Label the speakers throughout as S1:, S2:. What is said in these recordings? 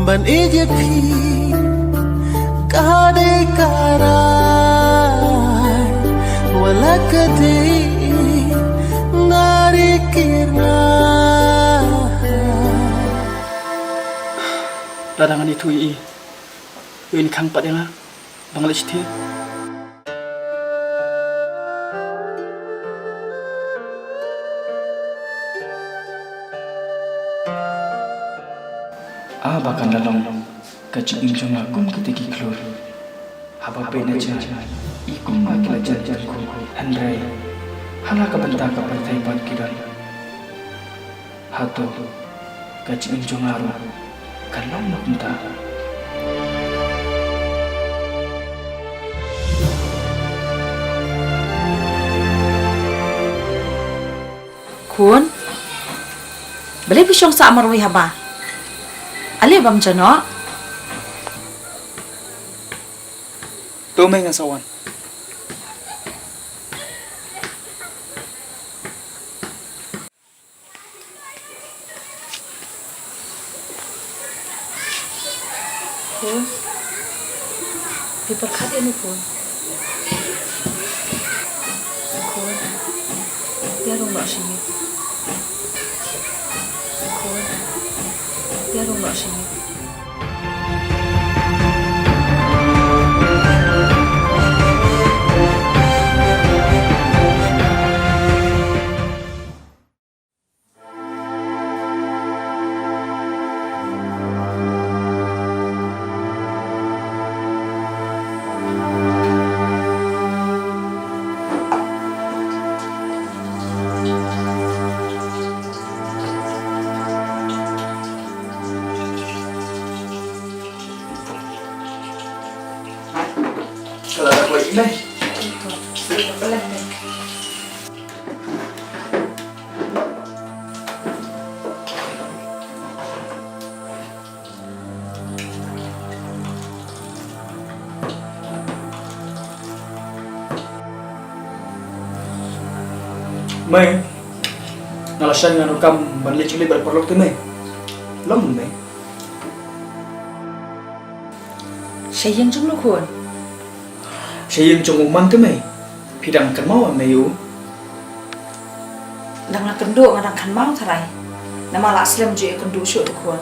S1: ban ije pi kade karai wala kade nari kirna.
S2: Ladangan itu ini kang pat yang Bangladesh dia. Bahkan dalam kecil injong akum ketiki klur. Haba pena jan ikum makila janjanku Andrei hala kabenta ka partai kiran. Hato kecil injong aru kanong mapunta.
S3: Kun beli bisyong sa amarwi haba. Ali bam jano?
S2: Tumay nga sawan.
S3: Kun diperkat ini kun. Kun dia rumah sini. Kun dia rumah sini.
S2: Kalau ada buat ini, May, nalasyan nga kam banlit yung libar parlok ti May. Lam May.
S3: Siya yang jumlo kun.
S2: Siya yung chunguman ti May. Pidang kan mau May u.
S3: Dang nak kendo ngadang kan mau tarai. Nama la aslam je kendo syuk tu kun.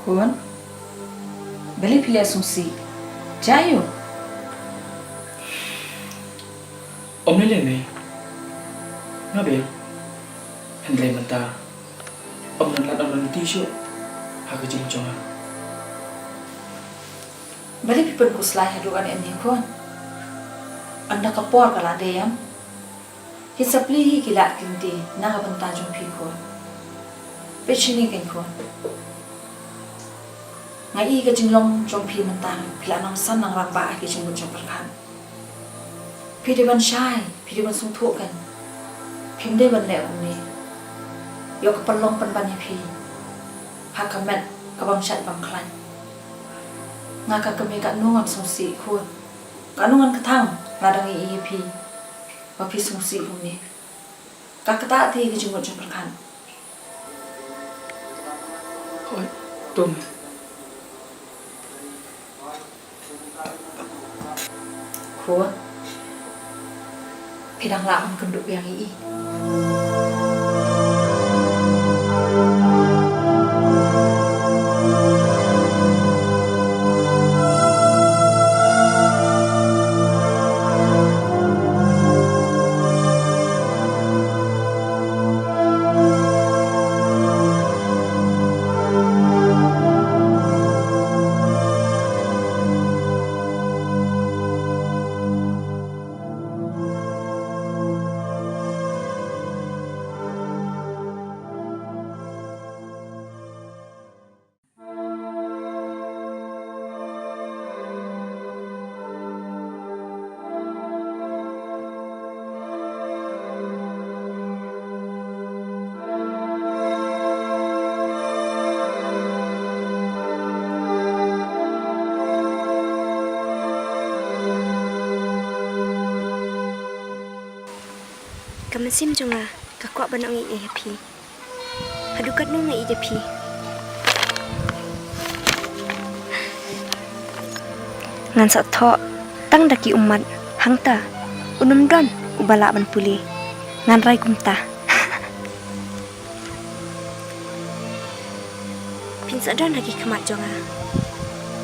S3: Kun beli pilih asumsi. Jayo.
S2: Om nilai May. Ngabe? Hendrai mata. Om nan tisu. Haka jing jonga.
S3: Beli pipen ku selai hadukan ini kun. Anda kapor kala deyam. Hisapli kilat kinti naga benta jumpi kun. Pechini ken kun. Ngai ka jinglong jumpi mentang pila nang san nang ramba ki jingbu jumperkan. Pideban syai, pideban sungtu kan. Pimde ban le umni. Yo ka perlong pan pi. Hakamet ka bang syat bang klan. Ngaka kami ka nungan sungsi kun. Ka nungan ketang ladang pi. Wa pi sungsi umni. Ka kata ti ki jingbu jumperkan.
S2: Oi, Tom.
S3: Kun pidang lakon kenduk yang ii.
S4: kaman sim jonga kakwa banang i pi. Hadukat nung i pi. Ngan sa tho tang daki umat hangta unum don ubala ban puli ngan rai kumta. Pinsa don lagi kemat jonga.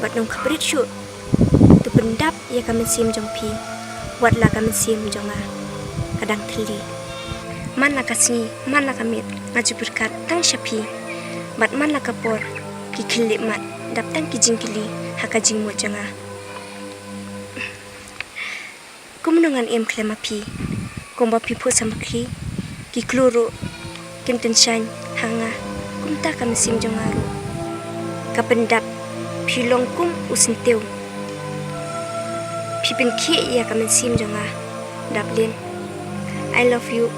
S4: Bat nung kabrit syu. Tu pendap ya kaman sim jong pi. Wat la kaman sim jonga. Kadang teli. Man la kasni, man la kamit, ngaju berkat tang syapi. Bat man la kapor, ki kelip mat, dap tang ki jingkili, haka jingmu jonga. Kumenungan em klema pi. Komba pi pu samakli, ki kluru, kim tenshan, hanga, kumta kaman sim jonga ru. Kapendap, pi longkum usentiu. Pi penki ya kaman sim jonga. Daplin, I love you.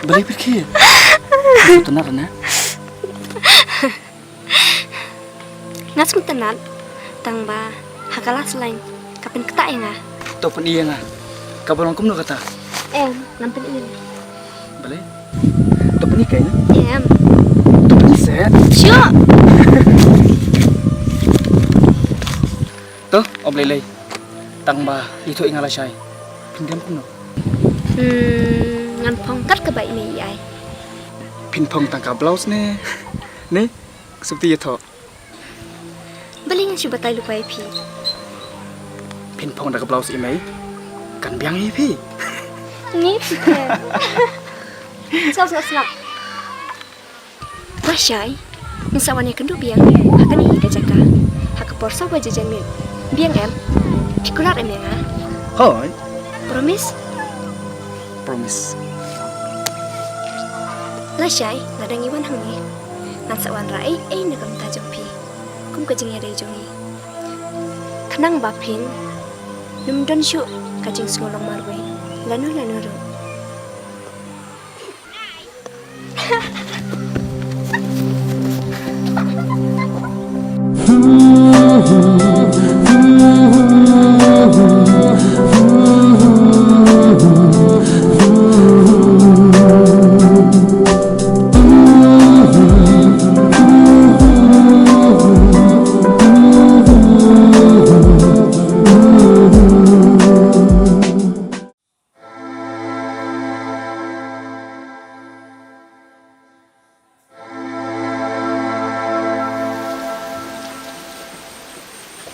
S2: Balik pergi. Tenar na.
S4: Ngas tenat, tang ba hakala selain kapan ketak nga.
S2: Topan iya nga. Kabarong kum no kata.
S4: Nampen ini.
S2: Balik. Topan ikai na. Topan set.
S4: Syo.
S2: Tuh, oblelei. Tang ba itu ingala syai. Pindiam kum no.
S4: Ngan pongkat ke baik ni ai.
S2: Pin pong tang ka blouse ne. Ne, seperti itu.
S4: Beli ngan syubatai lupa pi.
S2: Pin pong dah ka blouse imei. Kan biang pi.
S4: Ni pite. Sap. Masyai. Misawannya kendu biang. Hakan ini ka jaka. Hak porsa wajah jamin. Biang em. Pikular em yang ah.
S2: Hoi.
S4: Promise.
S2: Promise.
S4: Lasyai, ladang iwan hangi. Ngan sawan rai, nakam tajong pi. Kum kajing ya jongi. Kenang bapin. Num don syu kajing sengolong marwe. Lanu ru.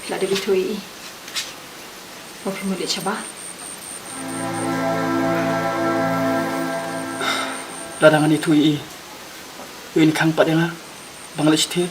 S3: Kila ada bitui. Mau pergi mudik coba?
S2: Ladangan itu i. Ini kang pat yang lah. Bangladesh teh.